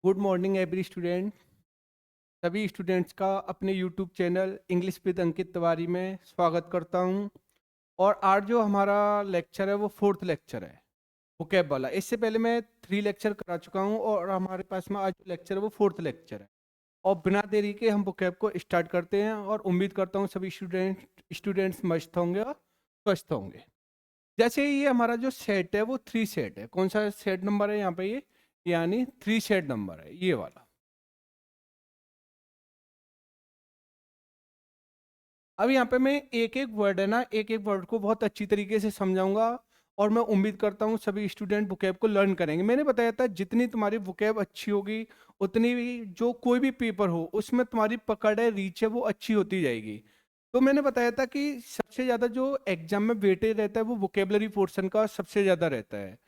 Good morning every student. सभी students का अपने YouTube channel English with Ankit Tiwari में स्वागत करता हूं। और आज जो हमारा लेक्चर है वो फोर्थ लेक्चर है, वोकैब वाला। इससे पहले मैं 3 लेक्चर करा चुका हूं और हमारे पास में आज जो लेक्चर है वो फोर्थ लेक्चर है। और बिना देरी के हम वोकैब को स्टार्ट करते हैं और उम्मीद करता हूँ सभी स्टूडेंट्स मस्त होंगे और स्वस्थ होंगे। जैसे ये हमारा जो सेट है वो 3 सेट है। कौन सा सेट नंबर है यहाँ पे? ये यानी 3 सेट नंबर है, ये वाला। अब यहाँ पे मैं एक एक वर्ड है ना, एक एक वर्ड को बहुत अच्छी तरीके से समझाऊंगा। और मैं उम्मीद करता हूँ सभी स्टूडेंट वोकैब को लर्न करेंगे। मैंने बताया था जितनी तुम्हारी वोकैब अच्छी होगी उतनी भी जो कोई भी पेपर हो उसमें तुम्हारी पकड़ है, रीच है, वो अच्छी होती जाएगी। तो मैंने बताया था कि सबसे ज़्यादा जो एग्जाम में वेटेज रहता है वो वोकेबलरी पोर्शन का सबसे ज़्यादा रहता है।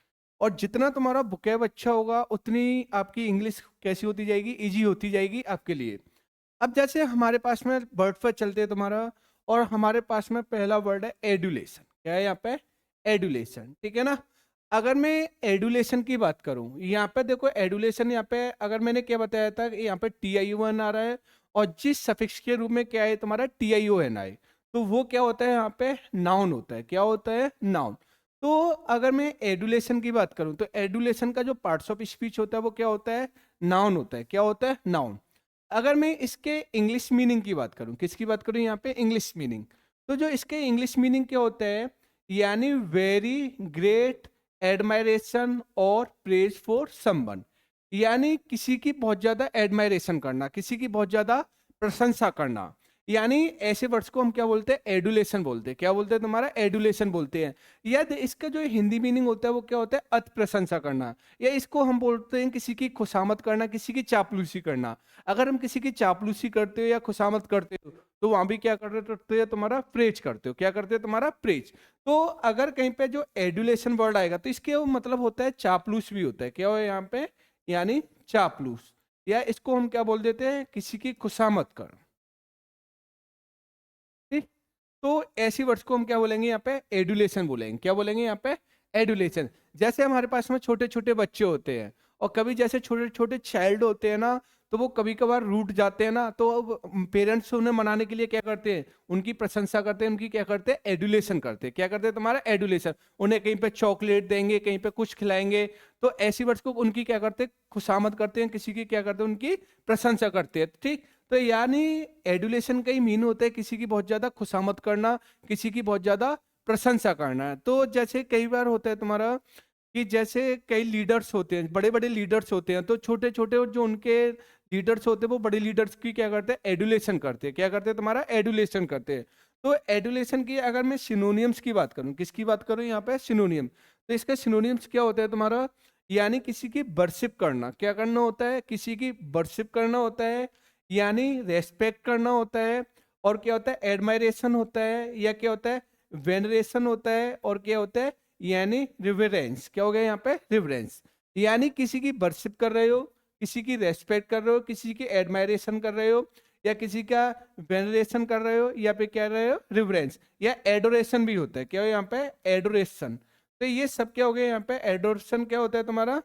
और जितना तुम्हारा वोकैब अच्छा होगा उतनी आपकी इंग्लिश कैसी होती जाएगी, ईजी होती जाएगी आपके लिए। अब जैसे हमारे पास में वर्ड पर चलते हैं तुम्हारा, और हमारे पास में पहला वर्ड है एडुलेशन। क्या है यहाँ पे? एडुलेशन, ठीक है ना। अगर मैं एडुलेशन की बात करूं, यहाँ पे देखो एडुलेशन, यहाँ पे अगर मैंने क्या बताया था कि यहाँ पे TION आ रहा है और जिस सफिक्स के रूप में क्या है तुम्हारा TION आए, तो वो क्या होता है यहाँ पे? नाउन होता है। क्या होता है? नाउन। तो अगर मैं एडुलेशन की बात करूं तो एडुलेशन का जो पार्ट्स ऑफ स्पीच होता है वो क्या होता है? नाउन होता है। क्या होता है? नाउन। अगर मैं इसके इंग्लिश मीनिंग की बात करूं, किसकी बात करूं यहाँ पे? English meaning. तो जो इसके इंग्लिश मीनिंग क्या होता है? यानी वेरी ग्रेट एडमायरेशन और प्रेज फॉर समवन। यानी किसी की बहुत ज्यादा एडमायरेशन करना, किसी की बहुत ज्यादा प्रशंसा करना। यानी ऐसे वर्ड्स को हम क्या बोलते हैं? एडुलेशन बोलते हैं। क्या बोलते हैं तुम्हारा? एडुलेशन बोलते हैं। या इसका जो हिंदी मीनिंग होता है वो क्या होता है? अति प्रशंसा करना। या इसको हम बोलते हैं किसी की खुशामद करना, किसी की चापलूसी करना। अगर हम किसी की चापलूसी करते हो या खुशामद करते हो तो वहां भी क्या करते हो? तुम्हारा प्रेज करते हो। क्या करते हो? तुम्हारा प्रेज। तो अगर कहीं पे जो एडुलेशन वर्ड आएगा तो इसके वो मतलब होता है चापलूस भी होता है। क्या हो यहाँ पे? यानी चापलूस। या इसको हम क्या बोल देते हैं? किसी की खुशामद कर। ठीक। तो ऐसी वर्ड्स को हम क्या बोलेंगे यहाँ पे? एडुलेशन बोलेंगे। क्या बोलेंगे यहाँ पे? एडुलेशन। जैसे हमारे पास में छोटे छोटे बच्चे होते हैं और कभी जैसे छोटे छोटे चाइल्ड होते हैं ना, तो वो कभी कभार रूठ जाते हैं ना, तो अब पेरेंट्स उन्हें मनाने के लिए क्या करते हैं? उनकी प्रशंसा करते हैं, उनकी क्या करते हैं? एडुलेशन करते हैं। क्या करते हैं? तुम्हारा एडुलेशन। उन्हें कहीं पे चॉकलेट देंगे, कहीं पे कुछ खिलाएंगे। तो ऐसी वर्ड्स को उनकी क्या करते हैं? खुशामद करते हैं, किसी की क्या करते हैं? उनकी प्रशंसा करते हैं। ठीक। तो यानी एडुलेशन का ही मीन होता है किसी की बहुत ज्यादा खुशामद करना, किसी की बहुत ज्यादा प्रशंसा करना। तो जैसे कई बार होता है तुम्हारा कि जैसे कई लीडर्स होते हैं, बड़े बड़े लीडर्स होते हैं, तो छोटे छोटे जो उनके लीडर्स होते हैं वो बड़े लीडर्स की क्या करते हैं? एडुलेशन करते हैं। क्या करते हैं? तुम्हारा एडुलेशन करते हैं। तो एडुलेशन की अगर मैं सिनोनियम्स की बात करूं, किसकी बात करूं यहाँ पे? सिनोनियम। तो इसका सिनोनियम्स क्या होता है तुम्हारा? यानी किसी की वर्शिप करना। क्या करना होता है? किसी की वर्शिप करना होता है, यानी रेस्पेक्ट करना होता है। और क्या होता है? एडमायरेशन होता है। या क्या होता है? वेनरेशन होता है। और क्या होता है? यानी रिवरेंस। क्या हो गया यहाँ पे? रिवरेंस। यानी किसी की वर्शिप कर रहे हो, किसी की रेस्पेक्ट कर रहे हो, किसी की एडमायरेशन कर रहे हो, या किसी का वेनरेशन कर रहे हो, या फिर क्या रहे हो? रिवरेंस। या एडोरेशन भी होता है। क्या हो यहाँ पे? एडोरेशन। तो ये सब क्या हो गया यहाँ पे? एडोरेशन क्या होता है तुम्हारा?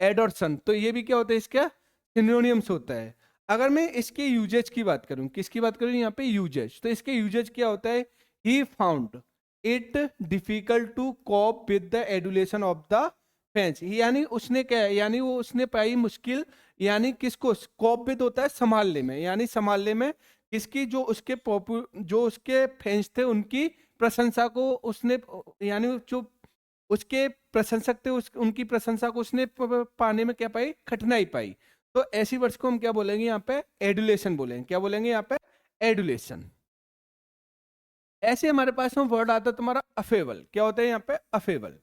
एडोर्सन। तो ये भी क्या होता है? इसका सिनोनियम्स होता है। अगर मैं इसके यूजेज की बात करूं, किसकी बात करूं यहाँ पे? यूजेज। तो इसके यूजेज क्या होता है? He found it difficult to cope with the adulation of the fans. यानी उसने क्या है? यानी वो उसने पाई मुश्किल। यानी किसको? कॉप विद होता है संभालने में, यानी संभालने में किसकी? जो उसके फेंस थे उनकी प्रशंसा को उसने, यानी जो उसके प्रशंसक थे उनकी प्रशंसा को उसने पाने में क्या पाई? कठिनाई पाई। तो ऐसी वर्ड्स को हम क्या बोलेंगे यहाँ पे? एडुलेशन बोलेंगे। क्या बोलेंगे यहाँ पे? एडुलेशन। ऐसे हमारे पास में वर्ड आता है तुम्हारा अफेबल। क्या होता है यहाँ पे? अफेबल।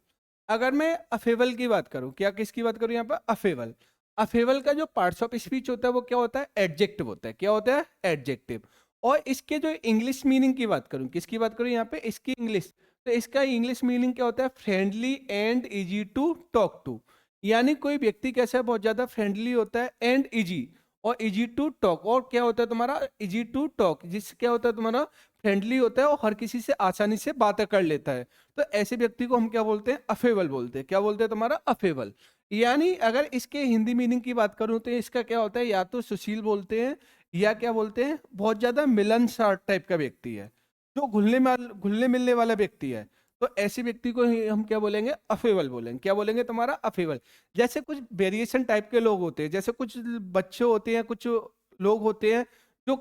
अगर मैं अफेबल की बात करूं, क्या किसकी बात करूं यहाँ पे? अफेबल। अफेबल का जो पार्ट्स ऑफ स्पीच होता है वो क्या होता है? एडजेक्टिव होता है। क्या होता है? एडजेक्टिव। और इसके जो इंग्लिश मीनिंग की बात करूं, किसकी बात करूं यहाँ पे? इसकी इंग्लिश। तो इसका इंग्लिश मीनिंग क्या होता है? Friendly and easy to talk to. यानी कोई व्यक्ति कैसा है? बहुत ज्यादा फ्रेंडली होता है एंड इजी, और इजी टू टॉक। और क्या होता है तुम्हारा? इजी टू टॉक, जिससे क्या होता है तुम्हारा? फ्रेंडली होता है और हर किसी से आसानी से बातें कर लेता है। तो ऐसे व्यक्ति को हम क्या बोलते हैं? अफेबल बोलते हैं। क्या बोलते हैं तुम्हारा? अफेबल। यानी अगर इसके हिंदी मीनिंग की बात करूं तो इसका क्या होता है, या तो सुशील बोलते हैं या क्या बोलते हैं, बहुत ज्यादा मिलनसार टाइप का व्यक्ति है, जो घुलने मिलने वाला व्यक्ति है। तो ऐसे व्यक्ति को ही हम क्या बोलेंगे, अफेबल बोलेंगे। क्या बोलेंगे तुम्हारा, अफेबल। जैसे कुछ वेरिएशन टाइप के लोग होते हैं, जैसे कुछ बच्चे होते हैं, कुछ लोग होते हैं जो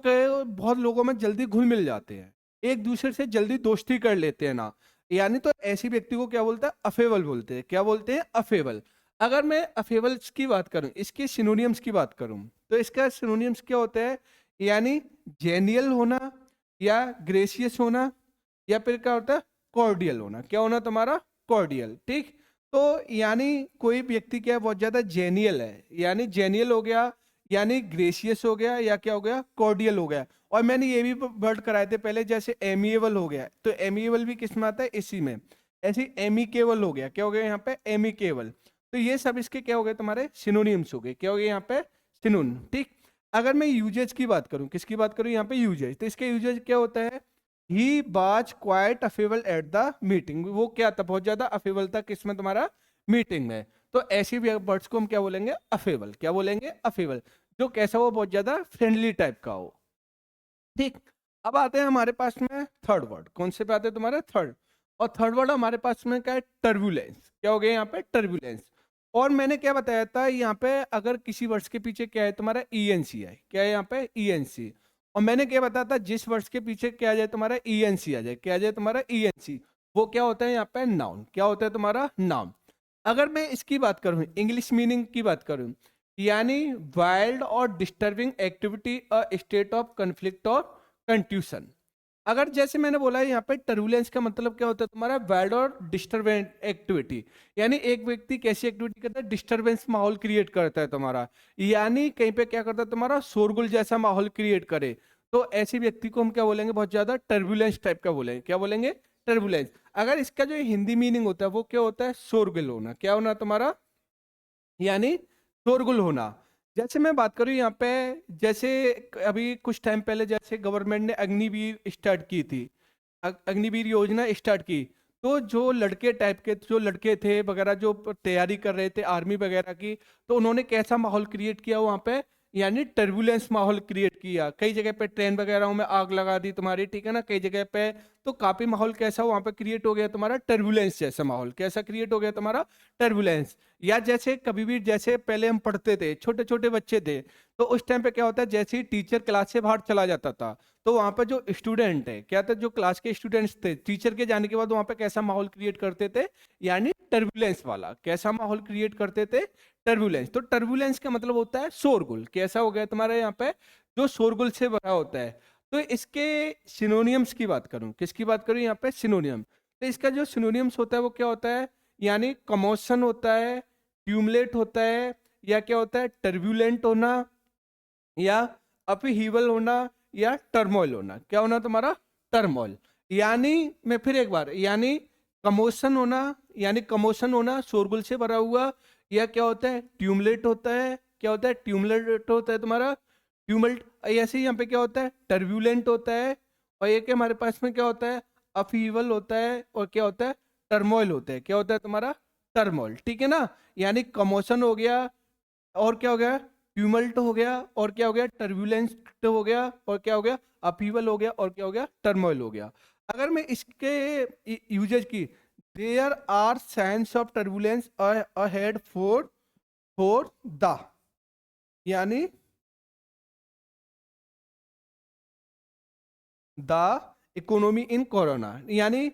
बहुत लोगों में जल्दी घुल मिल जाते हैं, एक दूसरे से जल्दी दोस्ती कर लेते हैं ना, यानी तो ऐसी व्यक्ति को क्या बोलते हैं, अफेबल बोलते हैं। क्या बोलते हैं, अफेबल। अगर मैं अफेबल्स की बात करूं, इसके सिनोनियम्स की बात करूं, तो इसका सिनोनियम्स क्या होता है, यानी जेनियल होना, या ग्रेसियस होना, या फिर क्या होता है, कॉर्डियल होना। क्या होना तुम्हारा, कॉर्डियल। ठीक। तो यानी कोई व्यक्ति क्या है, बहुत ज्यादा जेनियल है, यानी जेनियल हो गया, यानी ग्रेसियस हो गया, या क्या हो गया, कॉर्डियल हो गया। और मैंने ये भी वर्ड कराए थे पहले, जैसे एमिएबल हो गया, तो एमिएबल भी किस में आता है, इसी में। ऐसे एमिकेबल हो गया, क्या हो गया यहाँ पे, एमिकेबल। तो ये सब इसके क्या हो गए, तुम्हारे सिनोनिम्स हो गए। क्या हो गए यहाँ पे, सिनोन। ठीक। अगर मैं यूजेज की बात करूं, किसकी बात करूं यहाँ पे, यूजेज, तो इसके यूजेज क्या होता है, he was quite affable at the meeting. वो क्या था, बहुत ज्यादा अफेबल था, किसमें, तुम्हारा मीटिंग में। तो ऐसी वर्ड्स को हम क्या बोलेंगे, अफेबल। क्या बोलेंगे, अफेबल। जो कैसा हो, बहुत ज्यादा फ्रेंडली टाइप का हो। ठीक। अब आते हैं हमारे पास में थर्ड वर्ड, कौन से पे आते हैं तुम्हारे, थर्ड। और थर्ड वर्ड हमारे पास में क्या है, टर्बुलेंस। क्या हो गया यहाँ पे, टर्बुलेंस। और मैंने क्या बताया था यहाँ पे, अगर किसी वर्ड्स के पीछे क्या है तुम्हारा, ईएनसी है। क्या है यहाँ पे, ईएनसी। और मैंने क्या बताया था, जिस वर्ड्स के पीछे क्या आ जाए तुम्हारा, ईएनसी आ जाए। क्या आ जाए तुम्हारा, ईएनसी, वो क्या होता है यहाँ पे, नाउन। क्या होता है तुम्हारा, नाउन। अगर मैं इसकी बात करूं, इंग्लिश मीनिंग की बात करूं, यानी वाइल्ड और disturbing activity, a state of conflict और कंट्यूशन। अगर जैसे मैंने बोला है यहाँ पे, टर्बुलेंस का मतलब क्या होता है तुम्हारा, वाइल्ड और डिस्टर्बेंस एक्टिविटी। यानी एक व्यक्ति कैसी एक्टिविटी करता है, डिस्टर्बेंस माहौल क्रिएट करता है तुम्हारा, यानी कहीं पे क्या करता है तुम्हारा, शोरगुल जैसा माहौल क्रिएट करे। तो ऐसे व्यक्ति को हम क्या बोलेंगे, बहुत ज्यादा टर्बुलेंस टाइप का बोलेंगे। क्या बोलेंगे, टर्बुलेंस। अगर इसका जो हिंदी मीनिंग होता है वो क्या होता है, शोरगुल होना। क्या होना तुम्हारा, यानी शोरगुल होना। जैसे मैं बात करूं यहाँ पे, जैसे अभी कुछ टाइम पहले जैसे गवर्नमेंट ने अग्निवीर स्टार्ट की थी, अग्निवीर योजना स्टार्ट की। तो जो लड़के टाइप के, जो लड़के थे वगैरह, जो तैयारी कर रहे थे आर्मी वगैरह की, तो उन्होंने कैसा माहौल क्रिएट किया वहाँ पे, यानी टर्बुलेंस माहौल क्रिएट किया। कई जगह पे ट्रेन वगैरह में आग लगा दी तुम्हारी, ठीक है ना, कई जगह पे। तो काफी माहौल कैसा वहाँ पे क्रिएट हो गया तुम्हारा, टर्बुलेंस जैसा माहौल। कैसा क्रिएट हो गया तुम्हारा, टर्बुलेंस। या जैसे कभी भी, जैसे पहले हम पढ़ते थे, छोटे छोटे बच्चे थे, तो उस टाइम पे क्या होता है, जैसे ही टीचर क्लास से बाहर चला जाता था, तो वहां पर जो स्टूडेंट है, क्या था, जो क्लास के स्टूडेंट्स थे, टीचर के जाने के बाद वहां पे कैसा माहौल क्रिएट करते थे, यानी टर्बुलेंस वाला। कैसा माहौल क्रिएट करते थे, टर्बुलेंस। तो टर्बुलेंस का मतलब होता है शोरगुल। कैसा हो गया तुम्हारे यहाँ पे, जो शोरगुल से भरा होता है। तो इसके सिनोनियम्स की बात करूं, किसकी बात करूं यहाँ पे, सिनोनियम। तो इसका जो सिनोनियम्स होता है वो क्या होता है, यानी कमोशन होता है, ट्यूमलेट होता है, या क्या होता है, टर्बुलेंट होना, या अपहीवल होना, या टर्मोइल होना। क्या होना तुम्हारा, टर्मोइल। यानी मैं फिर एक बार, यानी कमोशन होना, यानी कमोशन होना, शोरगुल से भरा हुआ। या क्या होता है, ट्यूमलेट होता है। क्या होता है, ट्यूमलेट होता है तुम्हारा, ट्यूमल्ट। ऐसे ही यहाँ पे क्या होता है, टर्बुलेंट होता है। और एक हमारे पास में क्या होता है, अपहीवल होता है, और क्या होता है, टर्मोइल होता है। क्या होता है तुम्हारा, टर्मोइल। ठीक है ना। यानी कमोशन हो गया, और क्या हो गया, ट्यूमल्ट हो गया, और क्या हो गया, टर्बुलेंस हो गया, और क्या हो गया, अपीवल हो गया, और क्या हो गया, टर्मोइल हो गया। अगर मैं इसके यूजेज की, there are signs of turbulence ahead for for the, यानी द इकोनॉमी इन कोरोना। यानी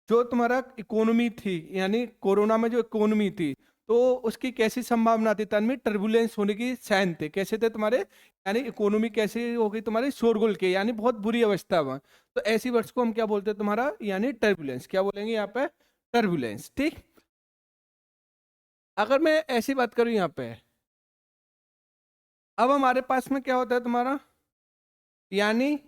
जो तुम्हारा इकोनॉमी थी, यानी कोरोना में जो इकोनॉमी थी, तो उसकी कैसी संभावना थी, तन में टर्बुलेंस होने की साइन थे। कैसे थे तुम्हारे, यानी इकोनॉमी कैसे हो गई तुम्हारी, शोरगुल के, यानी बहुत बुरी अवस्था में। तो ऐसी वर्ड्स को हम क्या बोलते हैं तुम्हारा, यानी टर्बुलेंस। क्या बोलेंगे यहाँ पे, टर्बुलेंस। ठीक। अगर मैं ऐसी बात करूं यहाँ पे, अब हमारे पास में क्या होता है तुम्हारा, यानी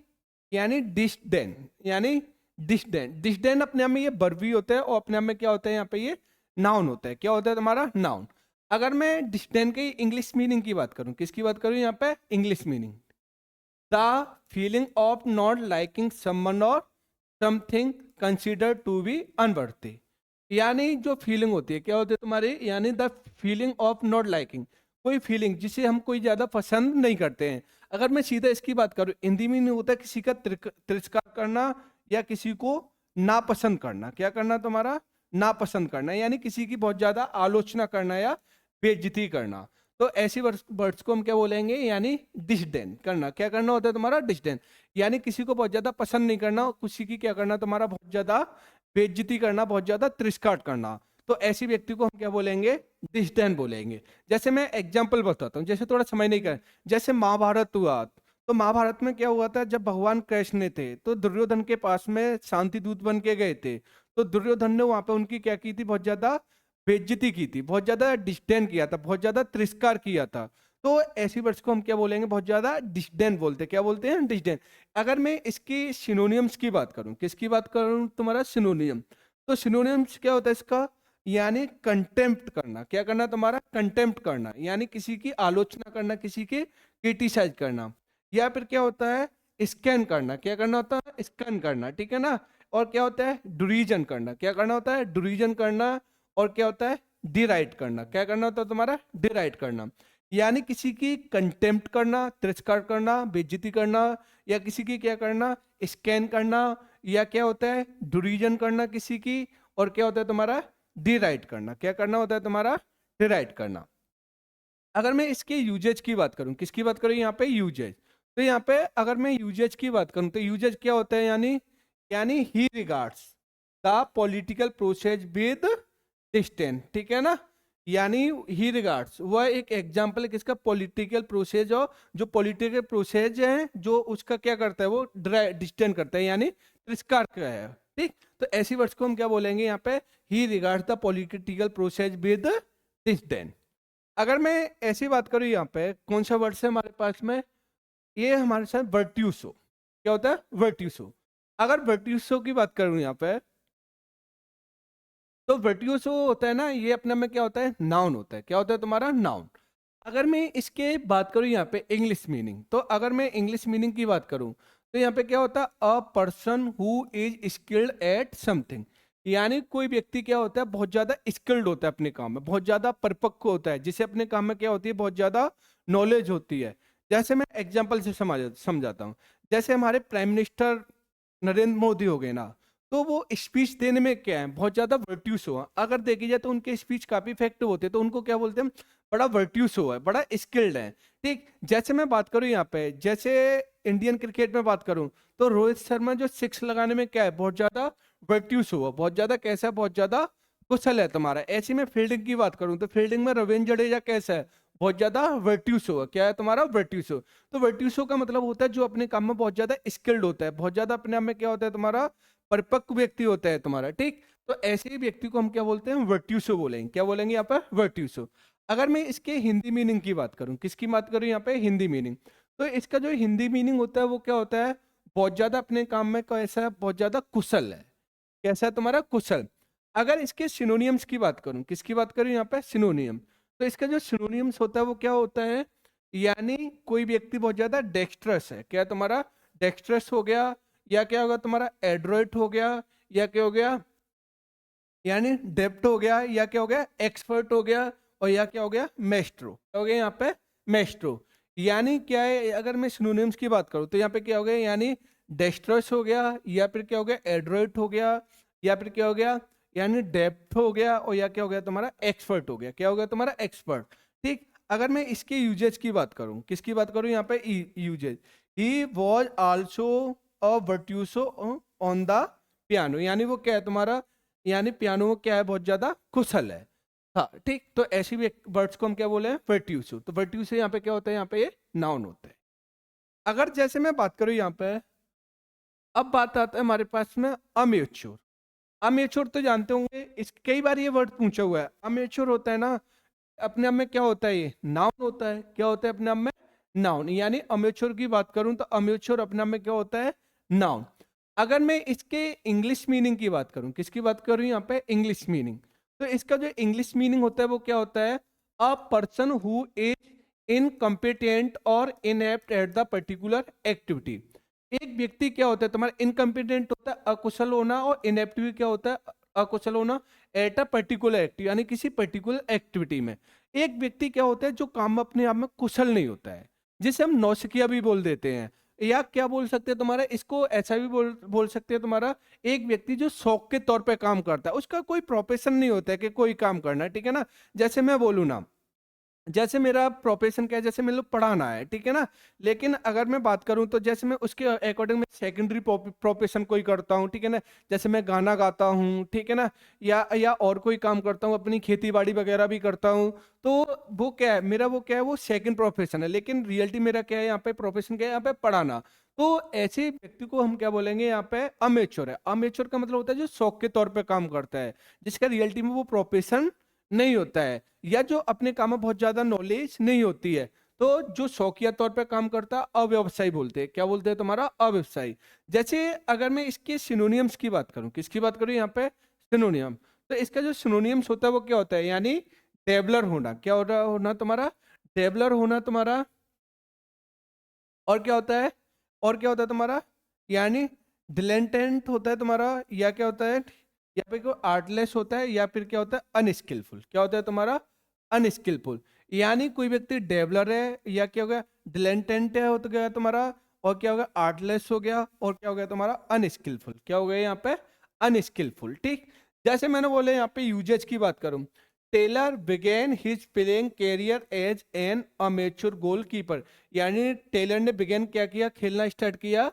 यानी डिस्डेन। यानी डिस्डेन, डिस्डेन अपने आप में ये वर्ब भी होता है, और अपने आप में क्या होता है यहाँ पे, ये नाउन होता है। क्या होता है तुम्हारा, नाउन। अगर मैं डिस्डेन की इंग्लिश मीनिंग की बात करूं, किसकी बात करूं यहाँ पे, English meaning, the feeling of not liking someone और something consider to be unworthy. यानी जो फीलिंग होती है क्या होती है तुम्हारी, यानी the feeling of not liking, कोई फीलिंग जिसे हम कोई ज्यादा पसंद नहीं करते हैं। अगर मैं सीधा इसकी बात करूं, हिंदी में नहीं होता किसी का तिरस्कार करना या किसी को नापसंद करना। क्या करना तुम्हारा, नापसंद करना, यानी किसी की बहुत ज्यादा आलोचना करना या बेइज्जती करना। तो ऐसी वर्ड्स को हम क्या बोलेंगे, यानी डिसडेन करना। क्या करना होता है तुम्हारा, डिसडेन, यानी किसी को बहुत ज्यादा पसंद नहीं करना, किसी की क्या करना तुम्हारा, बहुत ज्यादा बेइज्जती करना, बहुत ज्यादा तिरस्कार करना। तो ऐसी व्यक्ति को हम क्या बोलेंगे, डिसडेन बोलेंगे। जैसे मैं एग्जाम्पल बताता हूँ, जैसे थोड़ा समझ नहीं कर, जैसे महाभारत हुआ, तो महाभारत में क्या हुआ था, जब भगवान कृष्ण थे तो दुर्योधन के पास में शांति दूत बन के गए थे। तो दुर्योधन ने वहां पे उनकी क्या की थी, बहुत ज्यादा बेइज्जती की थी, बहुत ज्यादा डिस्डेन किया था, बहुत ज्यादा तिरस्कार किया था। तो ऐसी वर्ड्स को हम क्या बोलेंगे, बहुत ज्यादा डिस्डेन बोलते हैं। क्या बोलते हैं, डिस्डेन। अगर मैं इसकी सिनोनियम्स की बात करूं, किसकी बात करूं तुम्हारा, सिनोनियम। तो सिनोनियम्स क्या होता है इसका, यानी कंटेम्प्ट करना। क्या करना तुम्हारा, कंटेम्प्ट करना, यानी किसी की आलोचना करना, किसी की क्रिटिसाइज करना। या फिर क्या होता है, स्कैन करना। क्या करना होता है, स्कैन करना, ठीक है ना। और क्या होता है, डुरीजन करना। क्या करना होता है, डुरीजन करना। और क्या होता है, डिराइट करना। क्या करना होता है तुम्हारा, डिराइट करना, यानी किसी की कंटेम्प्ट करना, तिरस्कार करना, बेइज्जती करना, या किसी की क्या करना, स्कैन करना, या क्या होता है, डुरीजन करना किसी की। और क्या होता है तुम्हारा, डिराइट करना। क्या करना होता है तुम्हारा, डिराइट करना। अगर मैं इसके यूजेज की बात करूं, किसकी बात करूं यहाँ पे, यूजेज। तो यहाँ पे अगर मैं यूजेज की बात करूं, तो यूजेज क्या होता है, यानी यानी he regards the political process with distance, ठीक है ना। यानी ही रिगार्ड्स वह एक एग्जाम्पल है किसका, पॉलिटिकल प्रोसेस, और जो पॉलिटिकल प्रोसेस है जो उसका क्या करता है, वो डिस्टेंस करता है, यानी तिरस्कार का है, ठीक। तो ऐसी वर्ड्स को हम क्या बोलेंगे यहाँ पे, he regards the political process with distance. अगर मैं ऐसी बात करूं, यहाँ पे कौन सा वर्ड है हमारे पास में, ये हमारे साथ वर्ट्यूसो। क्या होता है, वर्ट्यूसो। अगर वर्ट्यूसो की बात करूं यहाँ पे, तो वर्ट्यूसो होता है ना, ये अपने में क्या होता है, नाउन होता है। क्या होता है तुम्हारा, नाउन। अगर मैं इसके बात करूं यहाँ पे इंग्लिश मीनिंग, तो अगर मैं इंग्लिश मीनिंग की बात करूं, तो यहाँ पे क्या होता है, a person who is skilled at something, यानी कोई व्यक्ति क्या होता है, बहुत ज्यादा स्किल्ड होता है अपने काम में, बहुत ज्यादा परिपक्व होता है, जिसे अपने काम में क्या होती है, बहुत ज्यादा नॉलेज होती है। जैसे मैं एग्जाम्पल से समझाता हूँ। जैसे हमारे प्राइम मिनिस्टर नरेंद्र मोदी हो गए ना, तो वो स्पीच देने में क्या है, बहुत ज्यादा वर्ट्यूस हुआ। अगर देखी जाए तो उनके स्पीच काफी इफेक्टिव होते हैं, तो उनको क्या बोलते हैं, बड़ा वर्ट्यूस हुआ है, बड़ा स्किल्ड है, ठीक। जैसे मैं बात करूं यहाँ पे, जैसे इंडियन क्रिकेट में बात करूं, तो रोहित शर्मा जो सिक्स लगाने में क्या है, बहुत ज्यादा वर्ट्यूस हुआ, बहुत ज्यादा कैसा है, बहुत ज्यादा कुशल है तुम्हारा। ऐसी में फील्डिंग की बात करूं, तो फील्डिंग में रविंद्र जडेजा कैसा है, बहुत ज्यादा वर्ट्यूस हुआ। क्या है तुम्हारा, वर्ट्यूस हो। तो वर्ट्यूसो का मतलब होता है जो अपने काम में बहुत ज्यादा स्किल्ड होता है, बहुत ज्यादा अपने आप में क्या होता है तुम्हारा, परिपक्व व्यक्ति होता है तुम्हारा, ठीक। तो ऐसे ही व्यक्ति को हम क्या बोलते हैं, वर्ट्यूसो बोलेंगे। क्या बोलेंगे यहाँ पर, वर्ट्यूसो। अगर मैं इसके हिंदी मीनिंग की बात करूं, किसकी बात करूं यहाँ पे, हिंदी मीनिंग, तो इसका जो हिंदी मीनिंग होता है वो क्या होता है, बहुत ज्यादा अपने काम में कैसा है, बहुत ज्यादा कुशल है। कैसा है तुम्हारा, कुशल। अगर इसके सिनोनियम्स की बात करूं, किसकी बात करूं यहाँ पे, सिनोनियम, तो इसका जो सिनोनियम्स होता है वो क्या होता है, यानी कोई व्यक्ति बहुत ज्यादा डेक्स्ट्रस है। क्या तुम्हारा, डेक्स्ट्रस हो गया, या क्या होगा तुम्हारा, एड्रोइट हो गया, या क्या हो गया, यानी डेप्ट हो गया, या क्या हो गया, एक्सपर्ट हो गया, और या क्या हो गया, मेस्ट्रो। क्या हो गया यहाँ पे, मेस्ट्रो। यानी क्या है, अगर मैं सिनोनिम्स की बात करूँ तो यहाँ पे क्या हो गया, यानी डेस्ट्रस हो गया, या फिर क्या हो गया, एड्रोइट हो गया, या फिर क्या हो गया, यानी डेप्थ हो गया, और या क्या हो गया तुम्हारा, एक्सपर्ट हो गया। क्या हो गया तुम्हारा, एक्सपर्ट, ठीक। अगर मैं इसके यूजेज की बात करूं, किसकी बात करूं यहाँ पे, usages, he was also a virtuoso on the piano, यानी वो क्या है तुम्हारा, यानी पियानो में क्या है, बहुत ज्यादा कुशल है। हाँ ठीक, तो ऐसी भी वर्ड्स को हम क्या बोले हैं, वर्ट्यूसो। तो वर्ट्यूसो यहाँ पे क्या होता है, यहाँ पे ये नाउन होता है। अगर जैसे मैं बात करूं यहाँ पे, अब बात आता है हमारे पास में अमेच्योर। अमेच्योर तो जानते होंगे, इस कई बार ये वर्ड पूछा हुआ है। अमेच्योर होता है ना, अपने आप में क्या होता है, ये नाउन होता है। क्या होता है अपने आप में, नाउन। यानी अमेच्योर की बात करूं तो अमेच्योर अपने आप में क्या होता है, नाउन। अगर मैं इसके इंग्लिश मीनिंग की बात करूं, किसकी बात करूं यहाँ पे, इंग्लिश मीनिंग, तो इसका जो इंग्लिश मीनिंग होता है वो क्या होता है, a person who is incompetent और inept at the particular activity. एक व्यक्ति क्या होता है तुम्हारा, इनकम्पिटेंट होता है अकुशल होना, और इनएप्टिव क्या होता है, अकुशल होना एट अ पर्टिकुलर एक्टिव, यानी किसी पर्टिकुलर एक्टिविटी में। एक व्यक्ति क्या होता है जो काम में अपने आप में कुशल नहीं होता है, जिसे हम नौसिखिया भी बोल देते हैं, या क्या बोल सकते हैं तुम्हारा, इसको ऐसा भी बोल बोल सकते हैं तुम्हारा, एक व्यक्ति जो शौक के तौर पे काम करता है, उसका कोई प्रोफेशन नहीं होता है कि कोई काम करना है, ठीक है ना। जैसे मैं बोलूँ ना, जैसे मेरा प्रोफेशन क्या है, जैसे मेरे को पढ़ाना है, ठीक है ना। लेकिन अगर मैं बात करूं तो जैसे मैं उसके अकॉर्डिंग मैं सेकेंडरी प्रोफेशन कोई करता हूं, ठीक है ना। जैसे मैं गाना गाता हूं, ठीक है ना, या और कोई काम करता हूं, अपनी खेती बाड़ी वगैरह भी करता हूं। तो वो क्या है मेरा, वो क्या है, वो सेकंड प्रोफेशन है। लेकिन रियलिटी मेरा क्या है, यहाँ पे प्रोफेशन क्या है, यहाँ पे पढ़ाना। तो ऐसे व्यक्ति को हम क्या बोलेंगे, यहाँ पे अमेच्योर है। अमेच्योर का मतलब होता है जो शौक के तौर पे काम करता है, जिसका रियलिटी में वो प्रोफेशन नहीं होता है, या जो अपने काम में बहुत ज्यादा नॉलेज नहीं होती है। तो जो शौकिया तौर पे काम करता है अव्यवसायी बोलते हैं। क्या बोलते हैं तुम्हारा, अव्यवसायी। जैसे अगर मैं इसके सिनोनियम्स की बात करूं, किसकी बात करूं यहाँ पे, सिनोनियम। तो इसका जो सिनोनियम्स होता है वो क्या होता है, यानी डेवलर होना। क्या हो रहा होना तुम्हारा, डेवलर होना तुम्हारा। और क्या होता है, और क्या होता है तुम्हारा, यानी डिलेंटेंट होता है तुम्हारा, या क्या होता है, या फिर कोई आर्टलेस होता है, या फिर क्या होता है अनस्किलफुल। क्या होता है तुम्हारा, अनस्किलफुल। यानी कोई व्यक्ति डेवलर है, या क्या हो गया डिलेंटेंट है, हो तो गया तुम्हारा, और क्या हो गया आर्टलेस हो गया, और क्या हो गया तुम्हारा अनस्किलफुल। क्या हो गया यहाँ पे, अनस्किलफुल। ठीक। जैसे मैंने बोले यहाँ पे यूजेज की बात करूं, Taylor began his playing career as an amateur goalkeeper. यानी टेलर ने बिगेन क्या किया, खेलना स्टार्ट किया,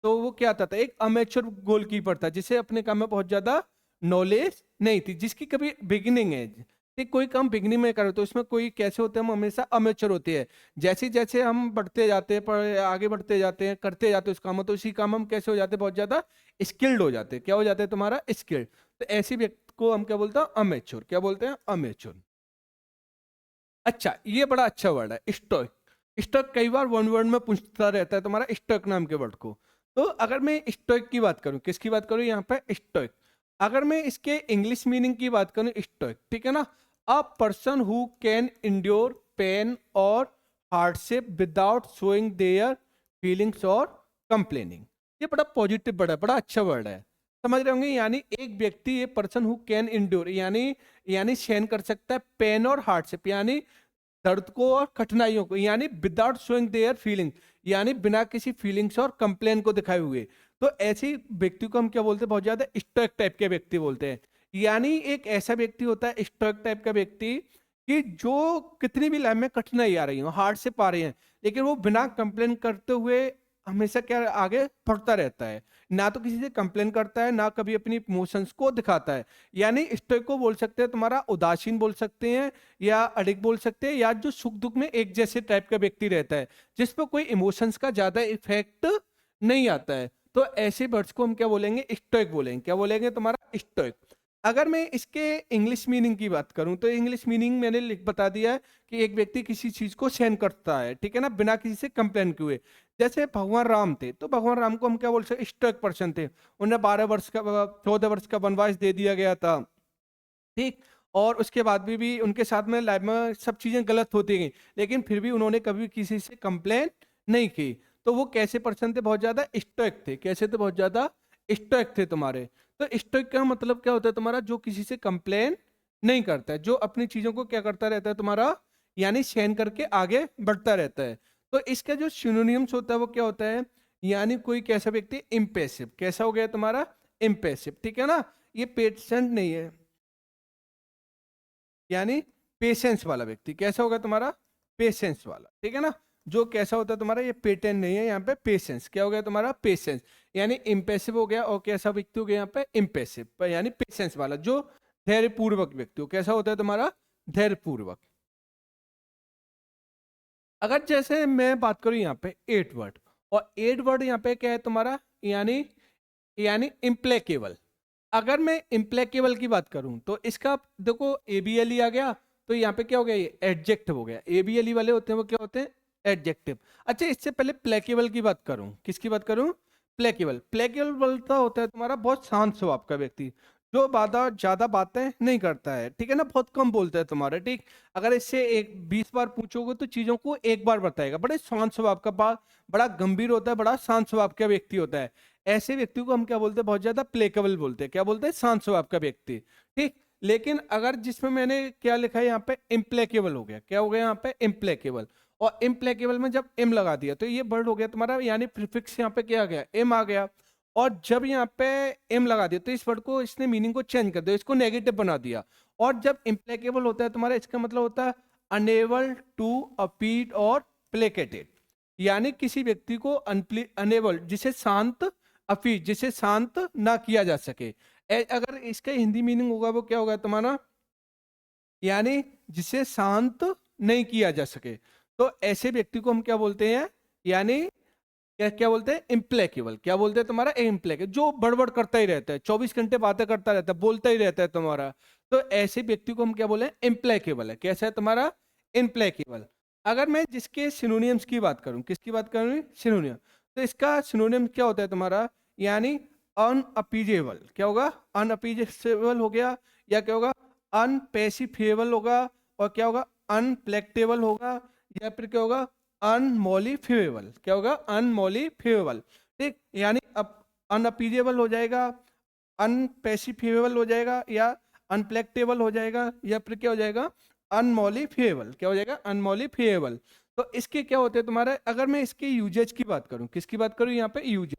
तो वो क्या था एक अमेच्योर गोलकीपर था, जिसे अपने काम में बहुत ज्यादा नॉलेज नहीं थी, जिसकी कभी बिगिनिंग है। ठीक, कोई काम बिगिनिंग में करो तो इसमें कोई कैसे होते हैं, हम हमेशा अमेच्योर होते हैं। जैसे जैसे हम बढ़ते जाते हैं, आगे बढ़ते जाते हैं, करते जाते हैं उस काम में, तो उसी काम में हम कैसे हो जाते हैं, बहुत ज्यादा स्किल्ड हो जाते हैं। क्या हो जाते हैं तुम्हारा, स्किल्ड। तो ऐसी व्यक्ति को हम क्या बोलते हैं, अमेच्योर। क्या बोलते हैं, अमेच्योर। अच्छा, ये बड़ा अच्छा वर्ड है, स्टोइक। स्टोइक कई बार वन वर्ड में पूछता रहता है तुम्हारा, स्टोइक नाम के वर्ड को। तो अगर मैं स्टोइक की बात करूं, किसकी बात करूं यहाँ पे, स्टोइक। अगर मैं इसके इंग्लिश मीनिंग की बात करूं, स्टोइक, ठीक है ना, a person who can endure pain और hardship without showing their feelings और कंप्लेनिंग। ये बड़ा पॉजिटिव वर्ड है, बड़ा अच्छा वर्ड है, समझ रहे होंगे। यानी एक व्यक्ति, ये पर्सन हु कैन इंड्योर, यानी सहन कर सकता है पेन और हार्डशिप, यानी दर्द को और कठिनाइयों को, यानी विदाउट शोइंग देयर फीलिंग, यानी बिना किसी फीलिंग्स और कंप्लेन को दिखाए हुए। तो ऐसी व्यक्ति को हम क्या बोलते हैं, बहुत ज्यादा स्टोइक टाइप के व्यक्ति बोलते हैं। यानी एक ऐसा व्यक्ति होता है स्टोइक टाइप का व्यक्ति, कि जो कितनी भी लाइफ में कठिनाई आ रही हो, हार्ड से पा रही है, लेकिन वो बिना कंप्लेन करते हुए हमेशा क्या आगे बढ़ता रहता है। ना तो किसी से कंप्लेन करता है, ना कभी अपनी इमोशंस को दिखाता है। यानी स्टोइक को बोल सकते हैं तुम्हारा उदासीन बोल सकते हैं, या अडिग बोल सकते हैं, या जो सुख दुख में एक जैसे टाइप का व्यक्ति रहता है, जिस पर कोई इमोशंस का ज्यादा इफेक्ट नहीं आता है। तो ऐसे वर्ड्स को हम क्या बोलेंगे, स्टोइक बोलेंगे। क्या बोलेंगे तुम्हारा, स्टोइक। अगर मैं इसके इंग्लिश मीनिंग की बात करूं, तो इंग्लिश मीनिंग मैंने लिख बता दिया है, कि एक व्यक्ति किसी चीज को सहन करता है, ठीक है ना, बिना किसी से कंप्लेन किए। जैसे भगवान राम थे, तो भगवान राम को हम क्या बोल सकते, स्टोइक पर्सन थे। उन्हें 12 वर्ष का 14 वर्ष का वनवास दे दिया गया था, ठीक। और उसके बाद भी उनके साथ में लाइफ में सब चीजें गलत होती गई, लेकिन फिर भी उन्होंने कभी किसी से कंप्लेन नहीं की। तो वो कैसे पर्सन थे, बहुत ज्यादा स्टोइक थे। कैसे थे, बहुत ज्यादा स्टोइक थे तुम्हारे। तो स्टोइक का मतलब क्या होता है तुम्हारा, जो किसी से कंप्लेन नहीं करता है, जो अपनी चीजों को क्या करता रहता है तुम्हारा, यानी सहन करके आगे बढ़ता रहता है। तो इसका जो सिनोनिम्स होता है वो क्या होता है, यानी कोई कैसा व्यक्ति, इम्पेसिव। कैसा हो गया तुम्हारा, इम्पेसिव, ठीक है ना। ये पेशेंट नहीं है, यानी पेशेंस वाला व्यक्ति। कैसा होगा तुम्हारा, पेशेंस वाला, ठीक है ना। जो कैसा होता है तुम्हारा, ये पेटेंट नहीं है, यहाँ पे पेशेंस। क्या हो गया तुम्हारा, पेशेंस। यानी इम्पेसिव हो गया, और कैसा व्यक्ति हो गया यहाँ पे, इम्पेसिव, यानी पेशेंस वाला, जो धैर्यपूर्वक व्यक्ति हो। कैसा होता है तुम्हारा, धैर्यपूर्वक। अगर जैसे मैं बात करूं यहाँ पे 8 वर्ड, और 8 वर्ड यहाँ पे क्या है तुम्हारा, यानी यानी इम्प्लेकेबल। अगर मैं इम्प्लेकेबल की बात करूं, तो इसका देखो एबीएलई आ गया, तो यहाँ पे क्या हो गया, ये एडजेक्टिव हो गया। एबीएलई वाले होते हैं वो क्या होते हैं, एडजेक्टिव। अच्छा, इससे पहले प्लेकेबल की बात करूं, किसकी बात करूं, प्लेकेबल। प्लेकेबल तो होता है तुम्हारा बहुत शांत स्वभाव का व्यक्ति, जो ज्यादा बातें नहीं करता है, ठीक है ना, बहुत कम बोलता है तुम्हारा, ठीक। अगर इससे 20 बार पूछोगे तो चीजों को एक बार बताएगा। बड़े शांत स्वभाव का, बड़ा गंभीर होता है, बड़ा शांत स्वभाव का व्यक्ति होता है। ऐसे व्यक्ति को हम क्या बोलते हैं, बहुत ज्यादा प्लेकेबल बोलते हैं, क्या बोलते हैं, शांत स्वभाव का व्यक्ति, ठीक। लेकिन अगर जिसमें मैंने क्या लिखा है यहाँ पे, इम्प्लेकेबल हो गया, क्या हो गया यहाँ पे, इम्प्लेकेबल। और इम्प्लेकेबल में जब एम लगा दिया तो ये वर्ड हो गया तुम्हारा, यानी प्रीफिक्स यहाँ पे क्या आ गया, एम आ गया। और जब यहाँ पे एम लगा दिया तो इस वर्ड को इसने मीनिंग को चेंज कर दिया, इसको नेगेटिव बना दिया। और जब इम्प्लेकेबल होता है तुम्हारा, इसका मतलब होता है अनेबल टू अपीट और प्लेकेटेड, यानी किसी व्यक्ति को अनेबल, जिसे शांत, अपीट जिसे शांत ना किया जा सके। अगर इसका हिंदी मीनिंग होगा वो क्या होगा तुम्हारा, यानी जिसे शांत नहीं किया जा सके। तो ऐसे व्यक्ति को हम क्या बोलते हैं, यानी क्या क्या बोलते हैं, इम्प्लेकेबल। क्या बोलते हैं तुम्हारा, इम्प्लेकेबल, जो बड़बड़ करता ही रहता है, 24 घंटे बातें करता रहता है, बोलता ही रहता है तुम्हारा। तो ऐसे व्यक्ति को हम क्या बोले, इम्प्लेकेबल है। कैसा है तुम्हारा, इम्प्लेकेबल। अगर मैं जिसके सिनोनियम्स की बात करूं, किसकी बात करूं, सिनोनियम, तो इसका सिनोनियम क्या होता है तुम्हारा, यानी अनअपीजेबल, क्या होगा, अनअपीजेबल हो गया, या क्या होगा, अनपेसिफिएबल होगा, और क्या होगा, अनप्लेक्टेबल होगा, या फिर क्या होगा, अनमॉलिफिएबल, क्या होगा, अनमॉलिफिएबल, ठीक। यानी अब अनअपीजेबल हो जाएगा, अनपेसिफिएबल हो जाएगा, या अनप्लेक्टेबल हो जाएगा, या फिर क्या हो जाएगा, अनमॉलिफिएबल, क्या हो जाएगा, अनमॉलिफिएबल। तो इसके क्या होते हैं तुम्हारा, अगर मैं इसके यूजेज की बात करूं, किसकी बात करूं यहाँ पे, यूजेज,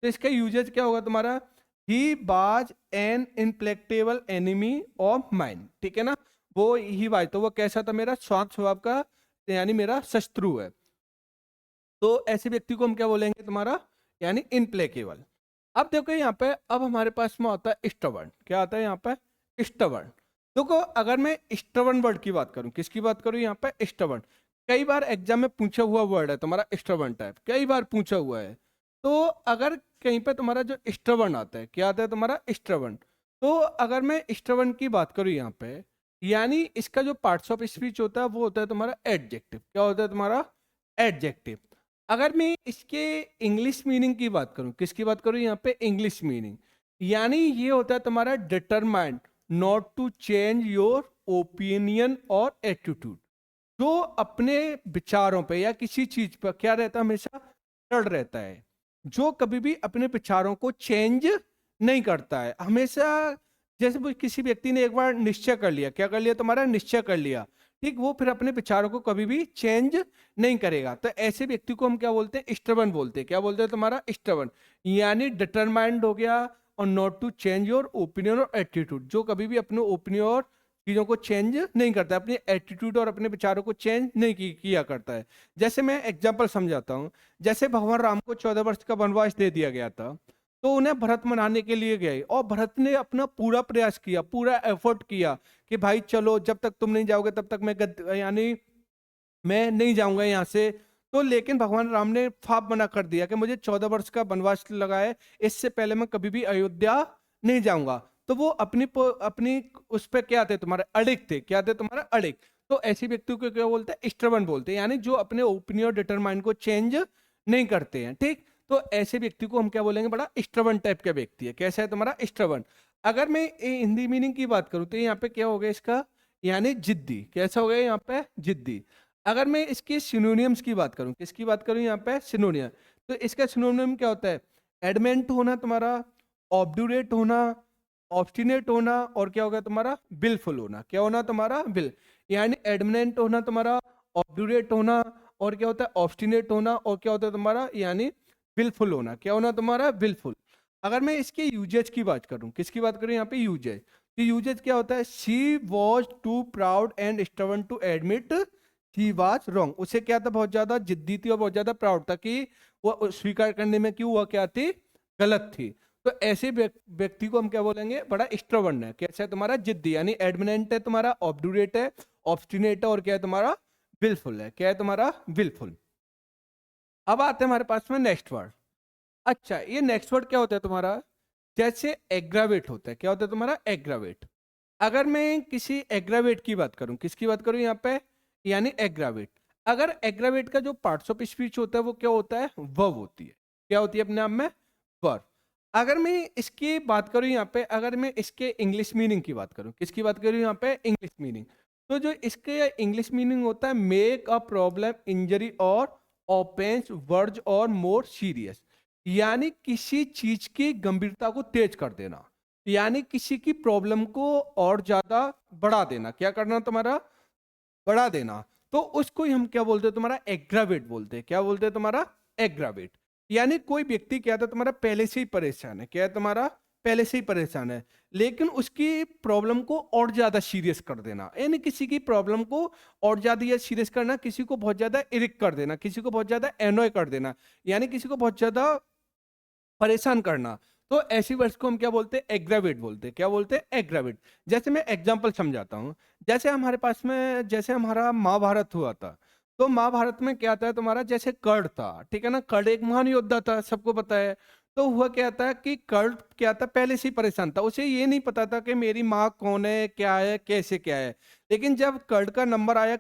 तो इसका यूजेज क्या होगा तुम्हारा, ही बाज एन इनप्लेक्टेबल एनिमी ऑफ माइंड, ठीक है ना। वो ही बाज, तो वो कैसा था, मेरा शांत स्वभाव का, यानी मेरा शत्रु है। तो ऐसे व्यक्ति को हम क्या बोलेंगे तुम्हारा, यानी इनप्लेकेबल। अब देखो यहाँ पे, अब हमारे पास में आता है स्टबर्न, क्या आता है यहाँ पे, स्टबर्न। देखो अगर मैं स्टबर्न वर्ड की बात करूं, किसकी बात करूं यहाँ पे, स्टबर्न, कई बार एग्जाम में पूछा हुआ वर्ड है तुम्हारा, स्टबर्न टाइप, कई बार पूछा हुआ है। तो अगर कहीं पे तुम्हारा जो स्टबर्न आता है, क्या आता है तुम्हारा, स्टबर्न, तो अगर मैं स्टबर्न की बात करूं यहाँ पे, यानी इसका जो पार्ट्स ऑफ स्पीच होता है वो होता है तुम्हारा एडजेक्टिव, क्या होता है तुम्हारा, एडजेक्टिव। अगर मैं इसके इंग्लिश मीनिंग की बात करूं, किसकी बात करूं यहाँ पे, इंग्लिश मीनिंग, यानी ये होता है तुम्हारा determined not to change your opinion और एटीट्यूड, जो अपने विचारों पे या किसी चीज पर क्या रहता है, हमेशा अड़ रहता है, जो कभी भी अपने विचारों को चेंज नहीं करता है हमेशा। जैसे वो किसी व्यक्ति ने एक बार निश्चय कर लिया, क्या कर लिया तुम्हारा, निश्चय कर लिया, ठीक, वो फिर अपने विचारों को कभी भी चेंज नहीं करेगा। तो ऐसे व्यक्ति को हम क्या बोलते हैं, स्टबर्न बोलते हैं, क्या बोलते हैं तुम्हारा, स्टबर्न, यानी डिटरमाइंड हो गया, और not to change your opinion और एटीट्यूड, जो कभी भी अपने ओपिनियन और चीजों को चेंज नहीं करता, अपने एटीट्यूड और अपने विचारों को चेंज नहीं किया करता है। जैसे मैं एग्जांपल समझाता हूँ, जैसे भगवान राम को 14 वर्ष का वनवास दे दिया गया था, तो उन्हें भरत मनाने के लिए गए, और भरत ने अपना पूरा प्रयास किया, पूरा एफर्ट किया कि भाई चलो, जब तक तुम नहीं जाओगे तब तक मैं यानी मैं नहीं जाऊंगा यहाँ से। तो लेकिन भगवान राम ने फाप मना कर दिया कि मुझे 14 वर्ष का वनवास लगा है, इससे पहले मैं कभी भी अयोध्या नहीं जाऊंगा। तो वो अपनी उस पर क्या थे तुम्हारे, अड़िग थे, क्या थे तुम्हारा, अड़िग। तो ऐसे व्यक्ति को क्या बोलते हैं, स्टबर्न बोलते हैं, यानी जो अपने ओपिनियन और डिटरमाइन को चेंज नहीं करते हैं, ठीक। तो ऐसे व्यक्ति को हम क्या बोलेंगे, बड़ा स्टबर्न टाइप का व्यक्ति है। कैसा है तुम्हारा, स्टबर्न। अगर मैं हिंदी मीनिंग की बात करूं तो यहाँ पे क्या हो गया इसका, यानी जिद्दी, कैसा हो गया यहाँ पे, जिद्दी। अगर मैं इसके सिनोनियम्स की बात करूं, किसकी बात करूं यहाँ पे, सिनोनियम, तो इसका सिनोनियम क्या होता है, एडमेंट होना तुम्हारा, ऑब्डुरेट होना, ऑब्स्टिनेट होना, और क्या होगा तुम्हारा, विलफुल होना, क्या होना तुम्हारा, विल, यानी एडमेंट होना तुम्हारा, ऑब्डुरेट होना, और क्या होता है, ऑब्स्टिनेट होना, और क्या होता है तुम्हारा, यानी विलफुल होना, क्या होना तुम्हारा, विलफुल। अगर मैं इसके यूजेज की बात करूं, किसकी बात करूं यहाँ पे, यूजेज, तो यूजेज क्या होता है, she was too proud and stubborn to admit he was wrong, उसे क्या था, बहुत ज्यादा जिद्दी थी और बहुत ज्यादा प्राउड था कि वो स्वीकार करने में कि वो क्या थी, गलत थी। तो ऐसे व्यक्ति को हम क्या बोलेंगे, बड़ा स्टबर्न है, कैसा है तुम्हारा, जिद्दी, यानी एडमिनेंट है तुम्हारा, ऑब्डुरेट है, ऑब्स्टिनेट है, और क्या है तुम्हारा, विलफुल है, क्या है तुम्हारा, विलफुल। अब आते हैं हमारे पास में नेक्स्ट वर्ड। अच्छा, ये नेक्स्ट वर्ड क्या होता है तुम्हारा, जैसे एग्रावेट होता है, क्या होता है तुम्हारा, एग्रावेट। अगर मैं किसी एग्रावेट की बात करूं, किसकी बात करूं यहाँ पे, यानी एग्रावेट। अगर एग्रावेट का जो पार्ट्स ऑफ स्पीच होता है वो क्या होता है, वर्ब होती है, क्या होती है अपने आप में, वर्ब। अगर मैं इसकी बात करूं यहाँ पे, अगर मैं इसके इंग्लिश मीनिंग की बात करूं, किसकी बात करूं यहाँ पे, इंग्लिश मीनिंग, तो जो इसके इंग्लिश मीनिंग होता है, मेक अ प्रॉब्लम इंजरी और ऑफेंस वर्ज और मोर सीरियस, यानी किसी चीज की गंभीरता को तेज कर देना, यानी किसी की प्रॉब्लम को और ज्यादा बढ़ा देना। क्या करना तुम्हारा? बढ़ा देना। तो उसको ही हम क्या बोलते हैं? तुम्हारा एग्रावेट बोलते हैं। क्या बोलते हैं? तुम्हारा एग्रावेट। यानी कोई व्यक्ति क्या था तुम्हारा पहले से ही परेशान है, क्या है तुम्हारा? पहले से ही परेशान है, लेकिन उसकी प्रॉब्लम को और ज्यादा सीरियस कर देना। यानी किसी की प्रॉब्लम को और ज्यादा या सीरियस करना, किसी को बहुत ज्यादा इरिक कर देना, किसी को बहुत ज्यादा एनॉय कर देना, यानी किसी को बहुत ज्यादा परेशान करना। तो ऐसी वर्ड्स को हम क्या बोलते हैं? एग्रावेट बोलते हैं। क्या बोलते हैं? एग्रावेट। जैसे मैं एग्जांपल समझाता हूँ। जैसे हमारे पास में, जैसे हमारा महाभारत हुआ था, तो महाभारत में क्या था तुम्हारा? जैसे कर्ण था, ठीक है ना? कर्ण एक महान योद्धा था, सबको पता है। तो हुआ क्या था कि कर्ण क्या था, पहले से ही परेशान था। उसे ये नहीं पता था कि मेरी माँ कौन है, क्या है, कैसे क्या है। लेकिन जब कर्ण का नंबर आया,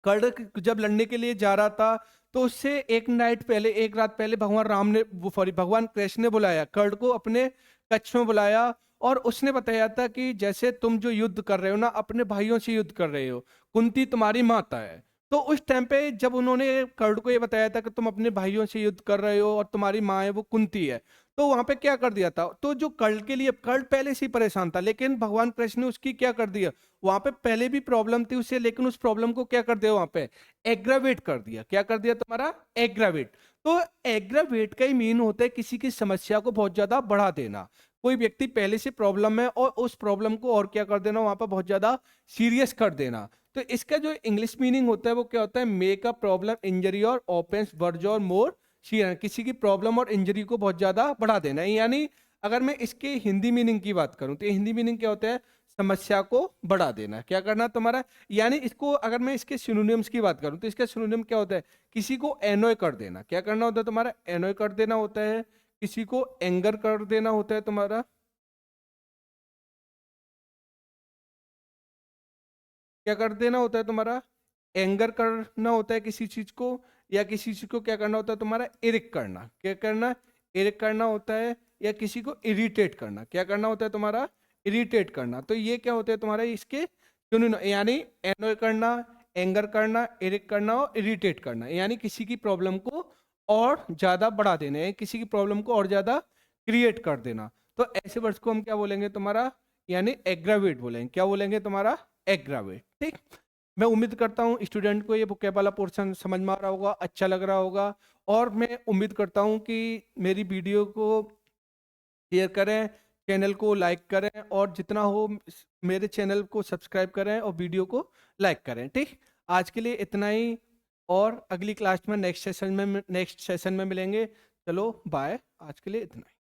कर्ण जब लड़ने के लिए जा रहा था, तो उससे एक रात पहले भगवान राम ने, वो सॉरी, भगवान कृष्ण ने बुलाया कर्ण को, अपने कक्ष में बुलाया। और उसने बताया था कि जैसे तुम जो युद्ध कर रहे हो ना, अपने भाइयों से युद्ध कर रहे हो, कुंती तुम्हारी माता है। तो उस टाइम पे जब उन्होंने कर्ण को ये बताया था कि तुम अपने भाइयों से युद्ध कर रहे हो और तुम्हारी माँ है वो कुंती है, तो वहां पे क्या कर दिया था? तो जो कर्ण के लिए, कर्ण पहले से ही परेशान था, लेकिन भगवान कृष्ण ने उसकी क्या कर दिया? वहां पे पहले भी प्रॉब्लम थी उसे, लेकिन उस प्रॉब्लम को क्या कर दिया? वहां पे एग्रावेट कर दिया। क्या कर दिया तुम्हारा? एग्रावेट। तो एग्रावेट का ही मीन होता है किसी की समस्या को बहुत ज्यादा बढ़ा देना। कोई व्यक्ति पहले से प्रॉब्लम है और उस प्रॉब्लम को और क्या कर देना? वहां पर बहुत ज्यादा सीरियस कर देना। तो इसका जो इंग्लिश मीनिंग होता है वो क्या होता है? मेक अ प्रॉब्लम इंजरी और ओपेंस वर्ज और मोर सीरियस। किसी की प्रॉब्लम और इंजरी को बहुत ज्यादा बढ़ा देना है। यानी अगर मैं इसके हिंदी मीनिंग की बात करूं, तो हिंदी मीनिंग क्या होता है? समस्या को बढ़ा देना। क्या करना तुम्हारा? यानी इसको अगर मैं इसके सिनोनिम्स की बात करूं, तो इसका सिनोनिम क्या होता है? किसी को एनॉय कर देना। क्या करना होता है तुम्हारा? एनॉय कर देना होता है। किसी को एंगर कर देना होता है तुम्हारा। क्या कर देना होता है तुम्हारा? एंगर करना होता है किसी चीज को। या किसी चीज को क्या करना होता है तुम्हारा? इरिक करना। क्या करना? इरिक करना होता है। या किसी को इरिटेट करना। क्या करना होता है तुम्हारा? इरिटेट करना। तो ये क्या होता है तुम्हारा? इसके यानी एनोय करना, एंगर करना, इरिक करना और इरिटेट करना, यानी किसी की प्रॉब्लम को और ज्यादा बढ़ा देना है, किसी की प्रॉब्लम को और ज्यादा क्रिएट कर देना। तो ऐसे वर्ड्स को हम क्या बोलेंगे तुम्हारा? यानी एग्रावेट बोलेंगे। क्या बोलेंगे तुम्हारा? एग्रावेट। ठीक। मैं उम्मीद करता हूँ स्टूडेंट को ये बुक वाला पोर्शन समझ में आ रहा होगा, अच्छा लग रहा होगा। और मैं उम्मीद करता हूँ कि मेरी वीडियो को शेयर करें, चैनल को लाइक करें, और जितना हो मेरे चैनल को सब्सक्राइब करें और वीडियो को लाइक करें। ठीक। आज के लिए इतना ही, और अगली क्लास में नेक्स्ट सेशन में मिलेंगे। चलो बाय, आज के लिए इतना ही।